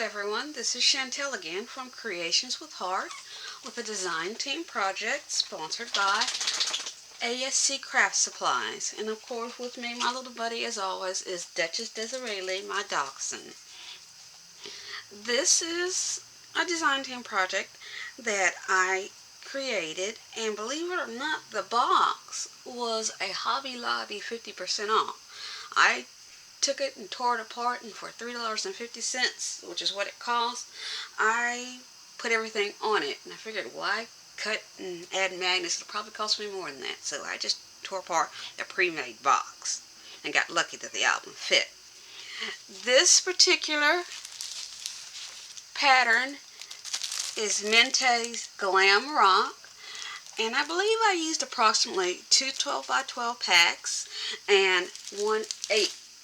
everyone, this is Chantel again from Creations with Heart with a design team project sponsored by ASC Craft Supplies. And of course with me, my little buddy as always, is Duchess Desiree, my dachshund. This is a design team project that I created, and believe it or not, the box was a Hobby Lobby 50% off. I took it and tore it apart, and for $3.50, which is what it costs, I put everything on it. And I figured, why cut and add magnets? It'll probably cost me more than that. So I just tore apart the pre-made box and got lucky that the album fit. This particular pattern is Mintay's Glam Rock, and I believe I used approximately two 12 by 12 packs and one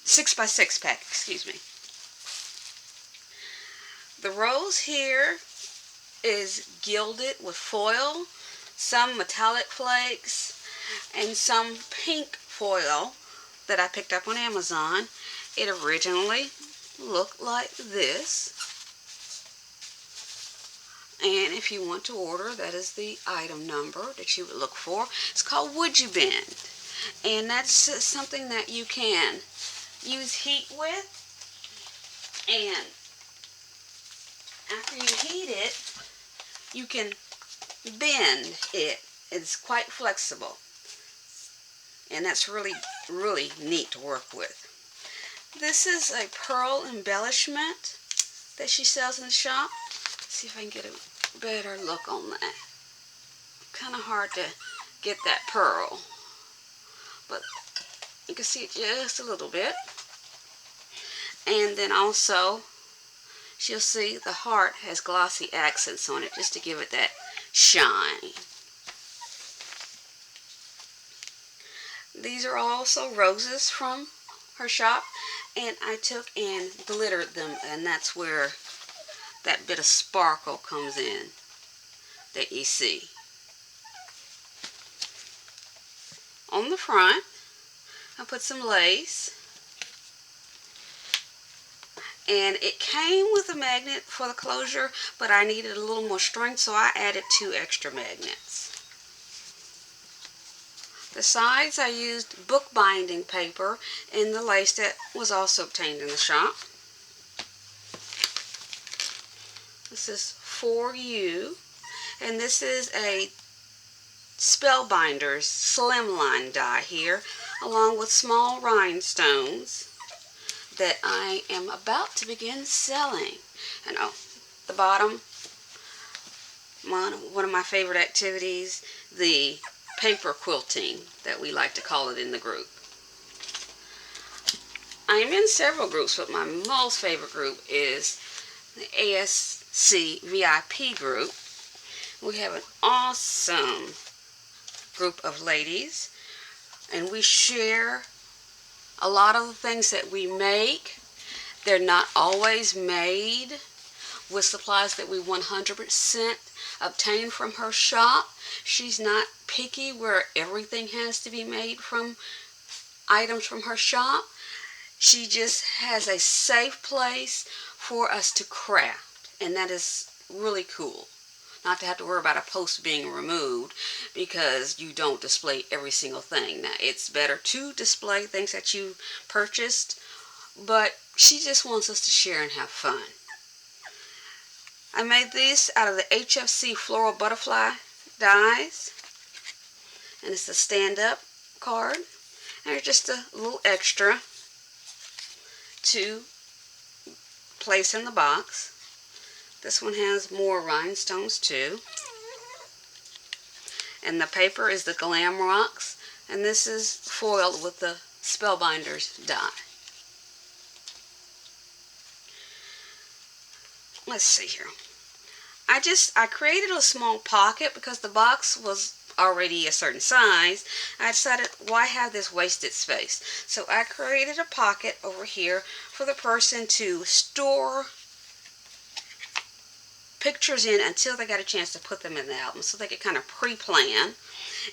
6 by 6 pack, excuse me. The rose here is gilded with foil, some metallic flakes, and some pink foil that I picked up on Amazon. It originally looked like this. And if you want to order, that is the item number that you would look for. It's called Would You Bend. And that's something that you can use heat with, and after you heat it, you can bend it. It's quite flexible, and that's really neat to work with. This is a pearl embellishment that she sells in the shop. Let's see if I can get a better look on that. Kind of hard to get that pearl, but you can see it just a little bit. And then also, she'll see the heart has glossy accents on it just to give it that shine. These are also roses from her shop, and I took and glittered them, and that's where that bit of sparkle comes in that you see. On the front, I put some lace, and it came with a magnet for the closure, but I needed a little more strength, so I added 2 extra magnets. The sides, I used bookbinding paper in the lace that was also obtained in the shop. This is for you, and this is a Spellbinders slimline die here, along with small rhinestones that I am about to begin selling. And the bottom, one of my favorite activities, the paper quilting that we like to call it in the group. I am in several groups, but my most favorite group is the ASC VIP group. We have an awesome group of ladies, and we share a lot of the things that we make. They're not always made with supplies that we 100% obtain from her shop. She's not picky where everything has to be made from items from her shop. She just has a safe place for us to craft, and that is really cool. Not to have to worry about a post being removed because you don't display every single thing. Now, it's better to display things that you purchased, but she just wants us to share and have fun. I made these out of the HFC Floral Butterfly dies, and it's a stand-up card, and it's just a little extra to place in the box. This one has more rhinestones too. And the paper is the Glam Rocks, and this is foiled with the Spellbinders die. Let's see here. I created a small pocket because the box was already a certain size. I decided, why have this wasted space? So I created a pocket over here for the person to store pictures in until they got a chance to put them in the album, so they could kind of pre-plan.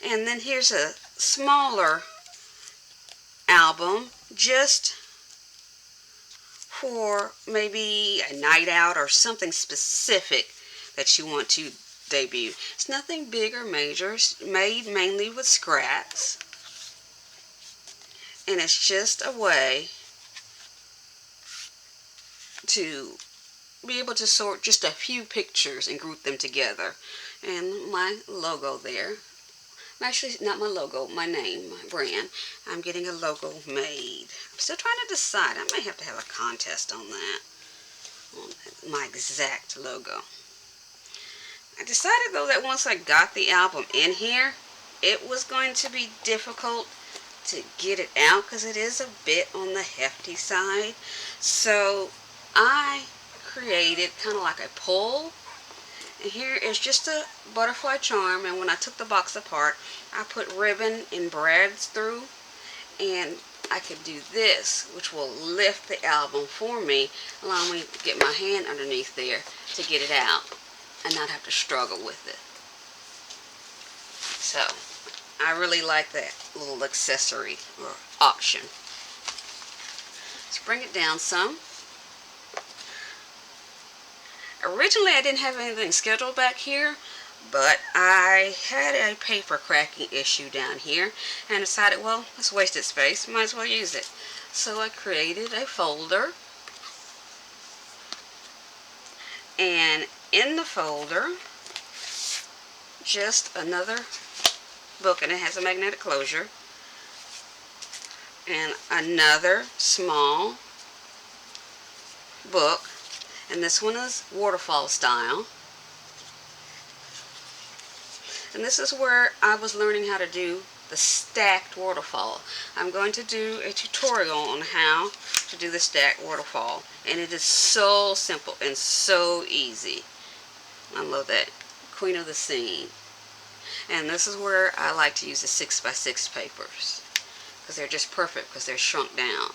And then here's a smaller album just for maybe a night out or something specific that you want to debut. It's nothing big or major. It's made mainly with scraps. And it's just a way to be able to sort just a few pictures and group them together. And my logo there. Actually, not my logo, my name, my brand. I'm getting a logo made. I'm still trying to decide. I may have to have a contest on that. On my exact logo. I decided though that once I got the album in here, it was going to be difficult to get it out because it is a bit on the hefty side. So I created kind of like a pole. And here is just a butterfly charm, and when I took the box apart, I put ribbon and brads through, and I could do this, which will lift the album for me, allowing me to get my hand underneath there to get it out and not have to struggle with it. So I really like that little accessory or option. Let's bring it down some. Originally, I didn't have anything scheduled back here, but I had a paper cracking issue down here and decided, well, it's wasted space, might as well use it. So I created a folder, and in the folder, just another book, and it has a magnetic closure, and another small book. And this one is waterfall style. And this is where I was learning how to do the stacked waterfall. I'm going to do a tutorial on how to do the stacked waterfall. And it is so simple and so easy. I love that. Queen of the scene. And this is where I like to use the 6x6 papers, because they're just perfect because they're shrunk down.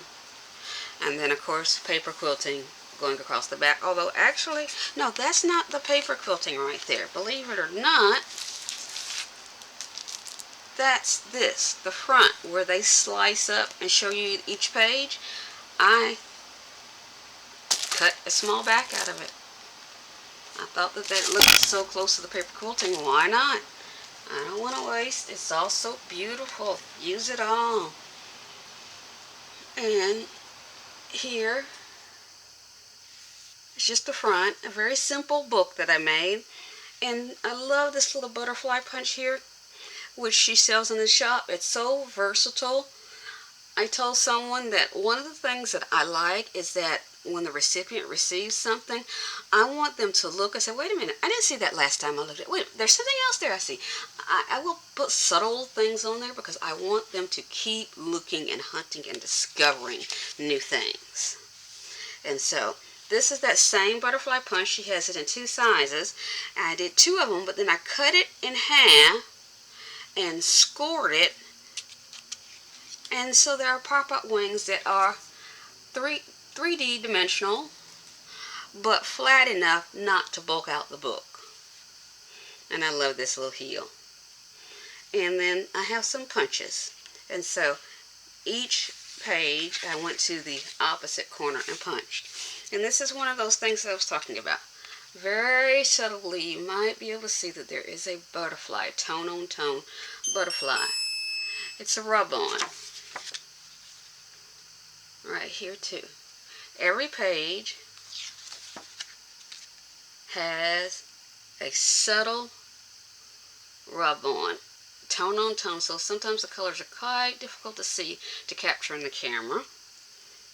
And then of course paper quilting going across the back. Although actually, no, that's not the paper quilting right there. Believe it or not, that's this, the front, where they slice up and show you each page. I cut a small back out of it. I thought that that looked so close to the paper quilting. Why not? I don't want to waste. It's all so beautiful. Use it all. And here, it's just the front, a very simple book that I made. And I love this little butterfly punch here, which she sells in the shop. It's so versatile. I told someone that one of the things that I like is that when the recipient receives something, I want them to look and say, wait a minute, I didn't see that last time I looked at it. Wait, there's something else there I see. I will put subtle things on there because I want them to keep looking and hunting and discovering new things. And so this is that same butterfly punch. She has it in 2 sizes. I did 2 of them, but then I cut it in half and scored it. And so there are pop-up wings that are 3D dimensional, but flat enough not to bulk out the book. And I love this little heel. And then I have some punches. And so each page I went to the opposite corner and punched. And this is one of those things that I was talking about. Very subtly, you might be able to see that there is a butterfly, tone on tone butterfly. It's a rub-on. Right here too. Every page has a subtle rub-on, tone on tone, so sometimes the colors are quite difficult to see to capture in the camera.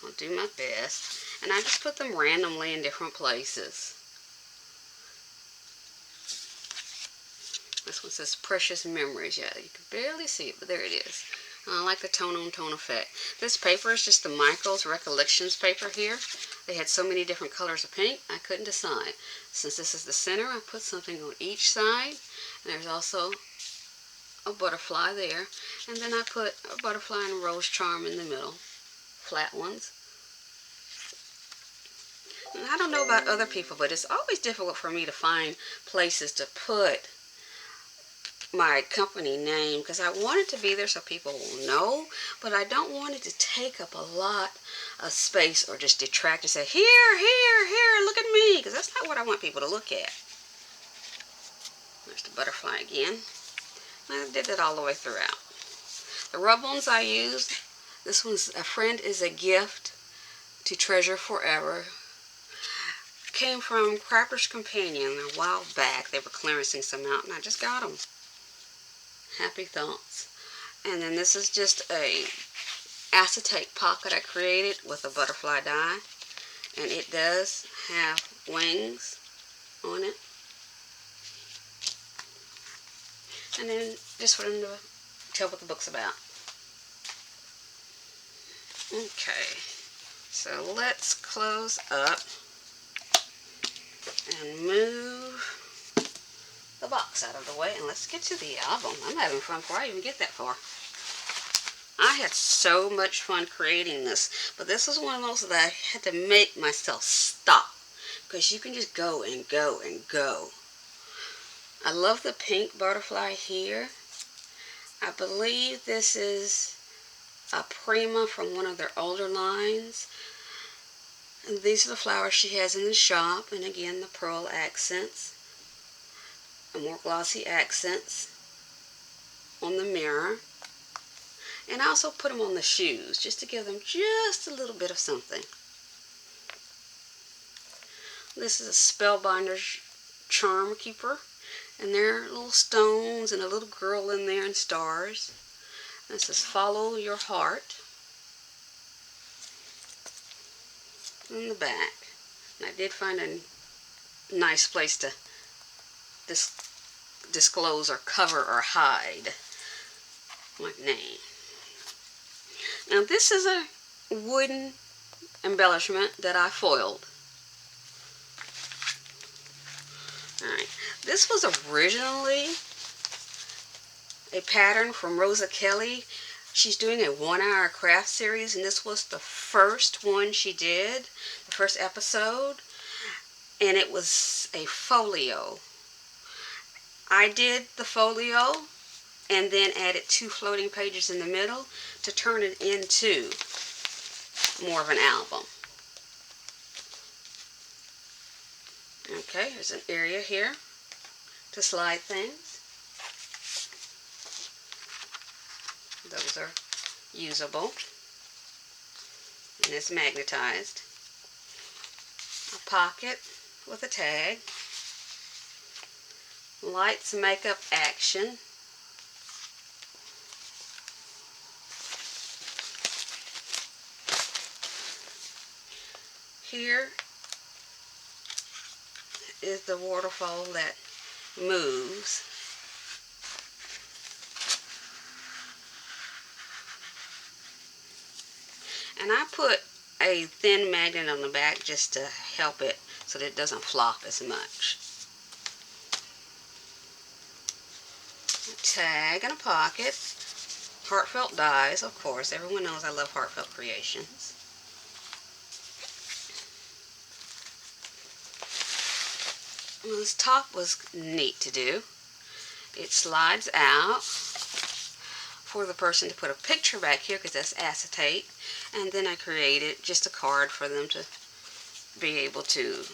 I'll do my best. And I just put them randomly in different places. This one says Precious Memories. Yeah, you can barely see it, but there it is. I like the tone on tone effect. This paper is just the Michael's Recollections paper here. They had so many different colors of pink, I couldn't decide. Since this is the center, I put something on each side. And there's also a butterfly there. And then I put a butterfly and a rose charm in the middle. Flat ones. And I don't know about other people, but it's always difficult for me to find places to put my company name because I want it to be there so people will know, but I don't want it to take up a lot of space or just detract and say, here, here, here, look at me, because that's not what I want people to look at. There's the butterfly again. I did that all the way throughout. The rub-ons I used, this one's A Friend is a Gift to Treasure Forever. Came from Crafter's Companion a while back. They were clearancing some out and I just got them. Happy thoughts. And then this is just a acetate pocket I created with a butterfly die. And it does have wings on it. And then just for them to tell what the book's about. Okay, so let's close up and move the box out of the way and let's get to the album. I'm having fun before I even get that far. I had so much fun creating this, but this was one of those that I had to make myself stop because you can just go and go and go. I love the pink butterfly here. I believe this is a Prima from one of their older lines. And these are the flowers she has in the shop. And again, the pearl accents. And more glossy accents on the mirror. And I also put them on the shoes just to give them just a little bit of something. This is a Spellbinders Charm Keeper. And there are little stones and a little girl in there and stars. This is Follow Your Heart. In the back. And I did find a nice place to disclose or cover or hide my name. Now this is a wooden embellishment that I foiled. Alright, this was originally a pattern from Rosa Kelly. She's doing a 1-hour craft series, and this was the first one she did, the first episode, and it was a folio. I did the folio and then added 2 floating pages in the middle to turn it into more of an album. Okay, there's an area here to slide things. Those are usable. And it's magnetized. A pocket with a tag. Lights Makeup Action. Here is the waterfall that moves. And I put a thin magnet on the back just to help it so that it doesn't flop as much. A tag and a pocket. Heartfelt dies, of course. Everyone knows I love Heartfelt Creations. Well, this top was neat to do. It slides out for the person to put a picture back here because that's acetate. And then I created just a card for them to be able to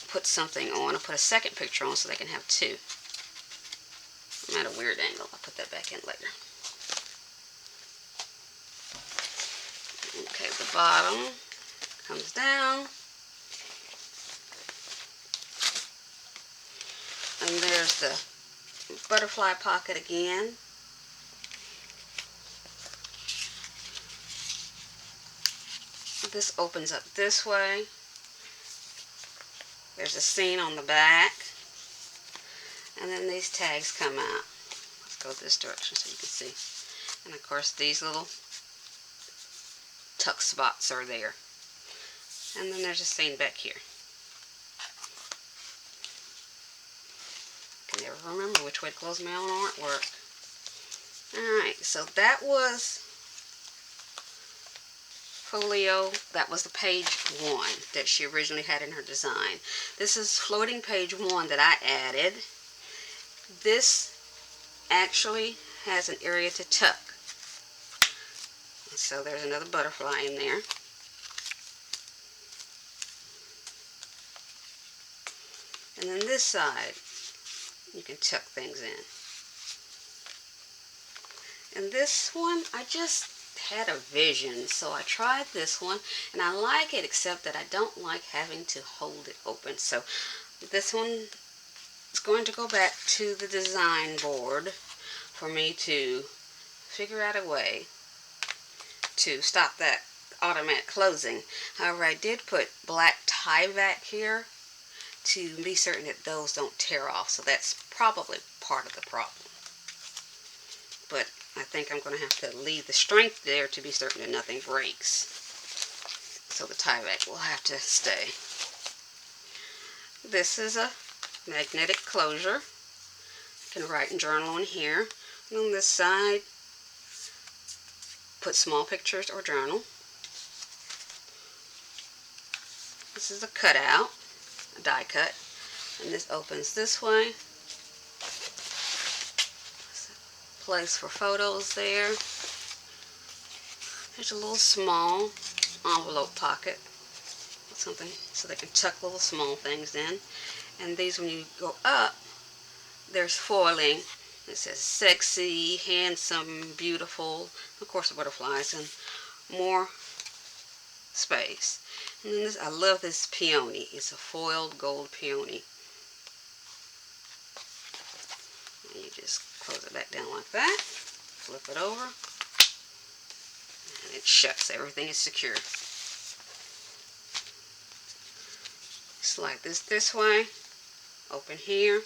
put something on. I'll put a second picture on so they can have 2. I'm at a weird angle. I'll put that back in later. Okay, the bottom comes down. And there's the butterfly pocket again. This opens up this way. There's a scene on the back. And then these tags come out. Let's go this direction so you can see. And of course these little tuck spots are there. And then there's a scene back here. I can never remember which way to close my own artwork. Alright, so that was folio. That was the page 1 that she originally had in her design. This is floating page 1 that I added. This actually has an area to tuck. So there's another butterfly in there. And then this side, you can tuck things in. And this one, I just had a vision, so I tried this one, and I like it, except that I don't like having to hold it open. So this one is going to go back to the design board for me to figure out a way to stop that automatic closing. However, I did put black tie back here to be certain that those don't tear off, so that's probably part of the problem. But I think I'm going to have to leave the strength there to be certain that nothing breaks. So the tie back will have to stay. This is a magnetic closure. You can write and journal on here. And on this side, put small pictures or journal. This is a cutout, a die cut. And this opens this way. Place for photos there. There's a little small envelope pocket, something so they can tuck little small things in. And these, when you go up, there's foiling. It says sexy, handsome, beautiful, of course the butterflies, and more space. And then this, I love this peony. It's a foiled gold peony. And you just close it back down like that, flip it over, and it shuts. Everything is secure. Slide this way, open here,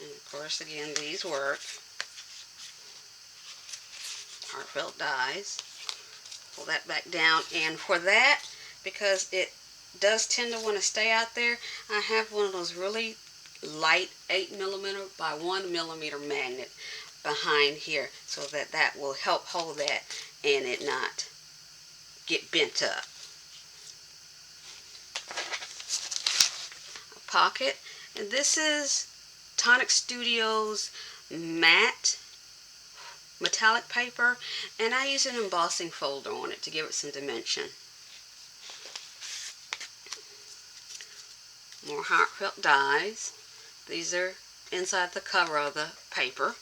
and of course again these work. Heartfelt dies. Pull that back down, and for that, because it does tend to want to stay out there, I have one of those really light 8mm by 1mm magnet behind here, so that that will help hold that and it not get bent up. A pocket, and this is Tonic Studios matte metallic paper, and I use an embossing folder on it to give it some dimension. More heartfelt dies. These are inside the cover of the paper.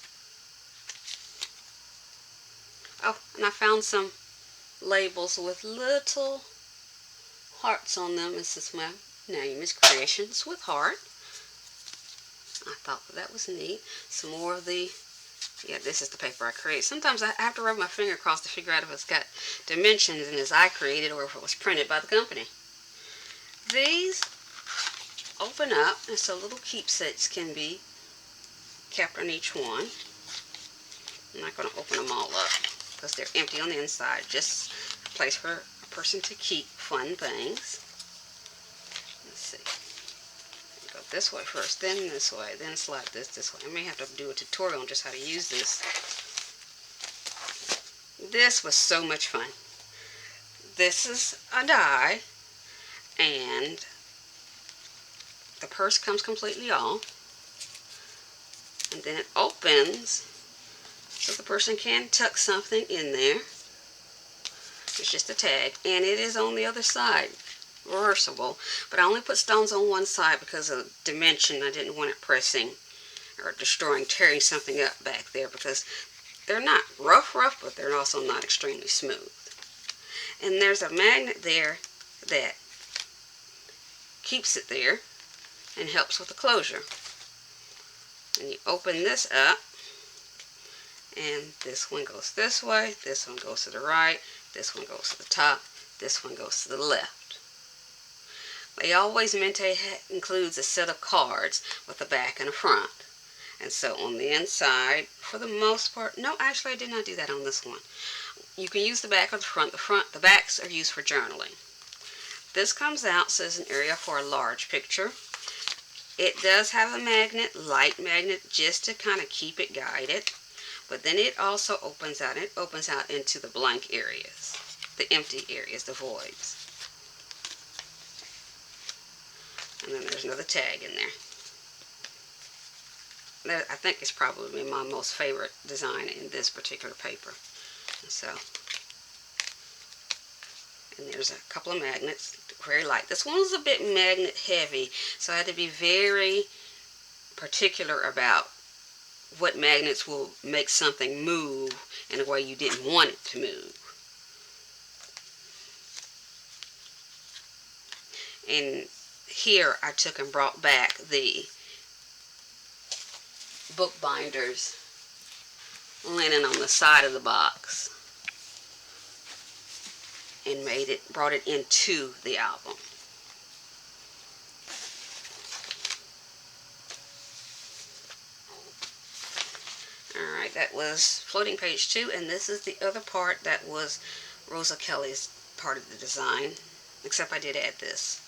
Oh, and I found some labels with little hearts on them. This is my name is Creations with Heart. I thought that was neat. Some more of the, yeah, this is the paper I create. Sometimes I have to rub my finger across to figure out if it's got dimensions and as I created or if it was printed by the company. These open up, and so little keepsakes can be kept on each one. I'm not going to open them all up because they're empty on the inside. Just a place for a person to keep fun things. Let's see. Go this way first, then this way, then slide this way. I may have to do a tutorial on just how to use this. This was so much fun. This is a die, and the purse comes completely off, and then it opens so the person can tuck something in there. It's just a tag, and it is on the other side, reversible, but I only put stones on one side because of dimension. I didn't want it pressing or destroying, tearing something up back there, because they're not rough, but they're also not extremely smooth. And there's a magnet there that keeps it there and helps with the closure. And you open this up, and this one goes this way, this one goes to the right, this one goes to the top, this one goes to the left. They always, Mintay includes a set of cards with a back and a front. And so on the inside, for the most part, no, actually I did not do that on this one. You can use the back or the front. The backs are used for journaling. This comes out, says an area for a large picture. It does have a magnet, light magnet, just to kind of keep it guided. But then it also opens out. It opens out into the blank areas, the empty areas, the voids. And then there's another tag in there. That, I think, is probably my most favorite design in this particular paper. So, and there's a couple of magnets, very light. This one was a bit magnet heavy, so I had to be very particular about what magnets will make something move in a way you didn't want it to move. And here I took and brought back the Bookbinders linen on the side of the box and brought it into the album. Alright, that was floating page 2, and this is the other part that was Rosa Kelly's part of the design, except I did add this.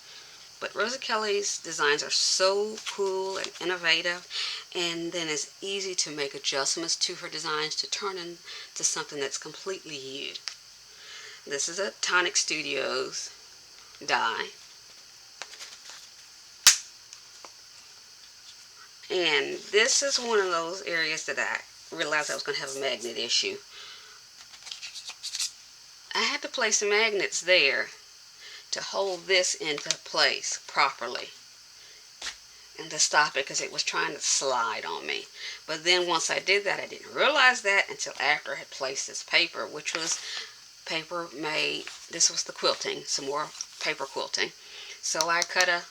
But Rosa Kelly's designs are so cool and innovative, and then it's easy to make adjustments to her designs to turn into something that's completely you. This is a Tonic Studios die. And this is one of those areas that I realized I was going to have a magnet issue. I had to place magnets there to hold this into place properly and to stop it because it was trying to slide on me. But then once I did that, I didn't realize that until after I had placed this paper, which was paper made, this was the quilting, some more paper quilting. So I cut a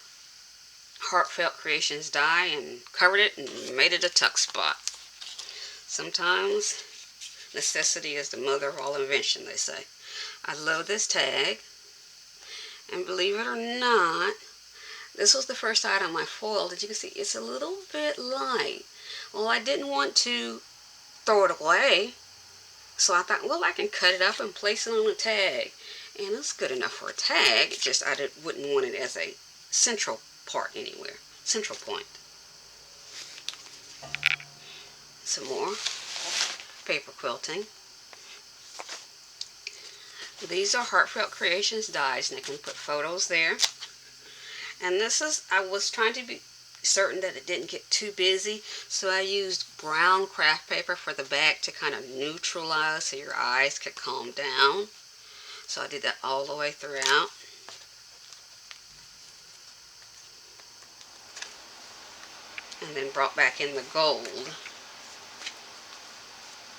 Heartfelt Creations die and covered it and made it a tuck spot. Sometimes necessity is the mother of all invention, they say. I love this tag. And believe it or not, this was the first item I foiled. As you can see, it's a little bit light. Well, I didn't want to throw it away, so I thought, well, I can cut it up and place it on a tag. And it's good enough for a tag, just I wouldn't want it as a central part anywhere, central point. Some more paper quilting. These are Heartfelt Creations dies, and I can put photos there. And this is, I was trying to be certain that it didn't get too busy, so I used brown craft paper for the back to kind of neutralize so your eyes could calm down. So I did that all the way throughout. And then brought back in the gold.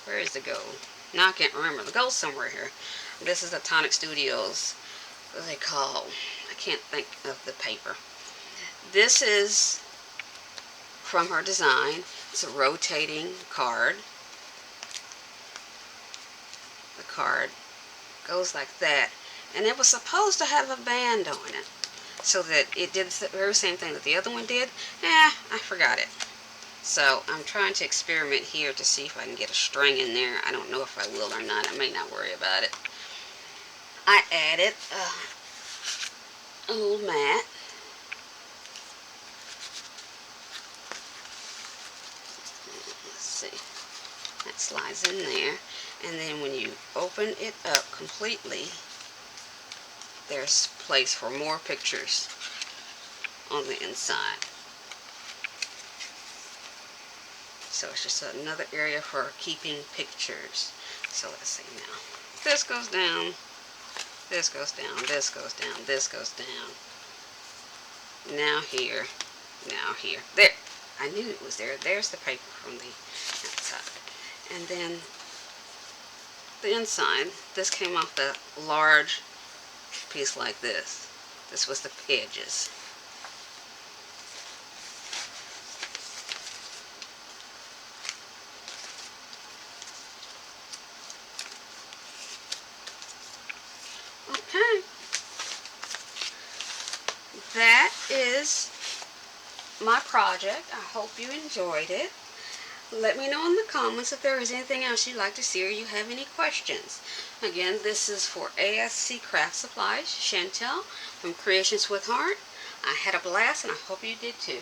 Where is the gold? Now I can't remember. The gold's somewhere here. This is the Tonic Studios, what they call, I can't think of the paper. This is from her design. It's a rotating card. The card goes like that. And it was supposed to have a band on it, so that it did the very same thing that the other one did. I forgot it. So I'm trying to experiment here to see if I can get a string in there. I don't know if I will or not. I may not worry about it. I added a little mat. Let's see. That slides in there. And then when you open it up completely, there's place for more pictures on the inside. So it's just another area for keeping pictures. So let's see now. This goes down. This goes down, this goes down, this goes down. Now here, now here. There! I knew it was there. There's the paper from the outside. And then the inside, this came off the large piece like this. This was the edges. Okay, that is my project. I hope you enjoyed it. Let me know in the comments if there is anything else you'd like to see or you have any questions. Again, this is for ASC Craft Supplies, Chantel from Creations with Heart. I had a blast and I hope you did too.